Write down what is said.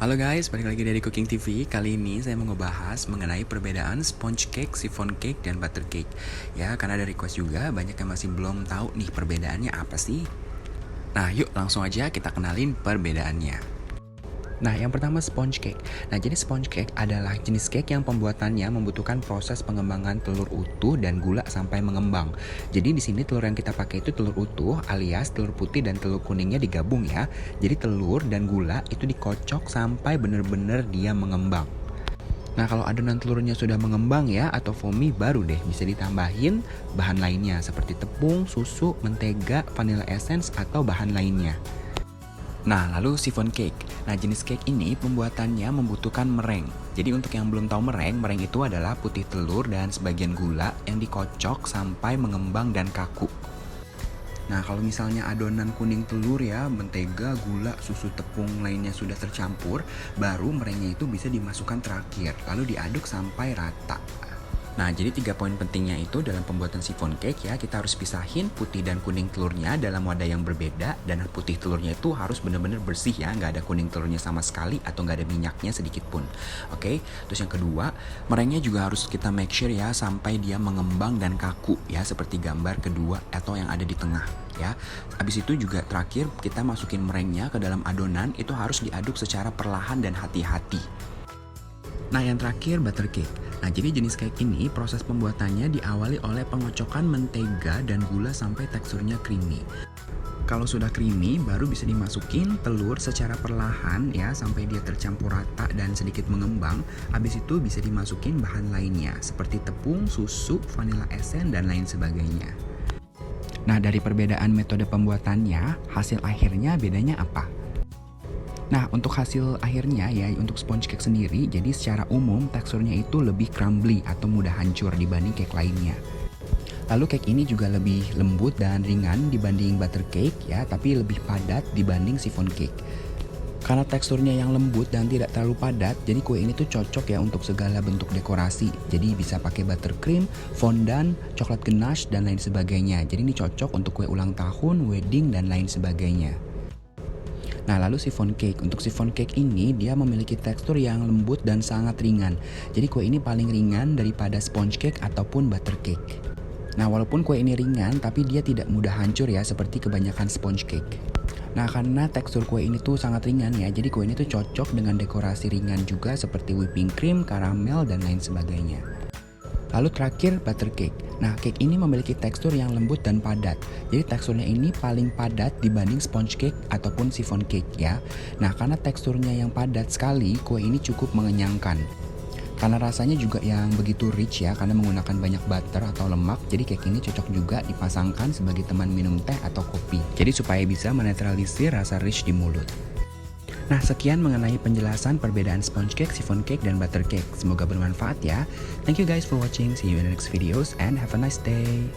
Halo guys, balik lagi dari Cooking TV. Kali ini saya mau ngebahas mengenai perbedaan sponge cake, chiffon cake, dan butter cake. Ya, karena ada request juga, banyak yang masih belum tahu nih perbedaannya apa sih. Nah, yuk langsung aja kita kenalin perbedaannya. Nah, yang pertama sponge cake. Nah, jadi sponge cake adalah jenis cake yang pembuatannya membutuhkan proses pengembangan telur utuh dan gula sampai mengembang. Jadi di sini telur yang kita pakai itu telur utuh alias telur putih dan telur kuningnya digabung ya. Jadi telur dan gula itu dikocok sampai benar-benar dia mengembang. Nah, kalau adonan telurnya sudah mengembang ya atau foamy, baru deh bisa ditambahin bahan lainnya seperti tepung, susu, mentega, vanilla essence atau bahan lainnya. Nah, lalu chiffon cake. Nah, jenis cake ini pembuatannya membutuhkan meringue. Jadi untuk yang belum tahu meringue itu adalah putih telur dan sebagian gula yang dikocok sampai mengembang dan kaku. Nah, kalau misalnya adonan kuning telur ya, mentega, gula, susu, tepung lainnya sudah tercampur, baru meringuenya itu bisa dimasukkan terakhir, lalu diaduk sampai rata. Nah, jadi 3 poin pentingnya itu dalam pembuatan chiffon cake ya, kita harus pisahin putih dan kuning telurnya dalam wadah yang berbeda, dan putih telurnya itu harus benar-benar bersih ya, nggak ada kuning telurnya sama sekali atau nggak ada minyaknya sedikit pun. Oke, terus yang kedua, meringuenya juga harus kita make sure ya sampai dia mengembang dan kaku ya, seperti gambar kedua atau yang ada di tengah ya. Habis itu juga terakhir kita masukin meringuenya ke dalam adonan, itu harus diaduk secara perlahan dan hati-hati. Nah, yang terakhir butter cake. Nah, jadi jenis cake ini proses pembuatannya diawali oleh pengocokan mentega dan gula sampai teksturnya creamy. Kalau sudah creamy, baru bisa dimasukin telur secara perlahan ya sampai dia tercampur rata dan sedikit mengembang. Habis itu bisa dimasukin bahan lainnya seperti tepung, susu, vanilla essence dan lain sebagainya. Nah, dari perbedaan metode pembuatannya, hasil akhirnya bedanya apa? Nah, untuk hasil akhirnya ya, untuk sponge cake sendiri, jadi secara umum teksturnya itu lebih crumbly atau mudah hancur dibanding cake lainnya. Lalu cake ini juga lebih lembut dan ringan dibanding butter cake ya, tapi lebih padat dibanding chiffon cake. Karena teksturnya yang lembut dan tidak terlalu padat, jadi kue ini tuh cocok ya untuk segala bentuk dekorasi. Jadi bisa pakai buttercream, fondant, coklat ganache, dan lain sebagainya. Jadi ini cocok untuk kue ulang tahun, wedding, dan lain sebagainya. Nah, lalu chiffon cake. Untuk chiffon cake ini dia memiliki tekstur yang lembut dan sangat ringan. Jadi kue ini paling ringan daripada sponge cake ataupun butter cake. Nah, walaupun kue ini ringan, tapi dia tidak mudah hancur ya seperti kebanyakan sponge cake. Nah, karena tekstur kue ini tuh sangat ringan ya, jadi kue ini tuh cocok dengan dekorasi ringan juga seperti whipping cream, karamel, dan lain sebagainya. Lalu terakhir butter cake. Nah, cake ini memiliki tekstur yang lembut dan padat. Jadi teksturnya ini paling padat dibanding sponge cake ataupun chiffon cake ya. Nah, karena teksturnya yang padat sekali, kue ini cukup mengenyangkan. Karena rasanya juga yang begitu rich ya, karena menggunakan banyak butter atau lemak, jadi cake ini cocok juga dipasangkan sebagai teman minum teh atau kopi. Jadi supaya bisa menetralisir rasa rich di mulut. Nah, sekian mengenai penjelasan perbedaan sponge cake, chiffon cake, dan butter cake. Semoga bermanfaat ya. Thank you guys for watching. See you in the next videos and have a nice day.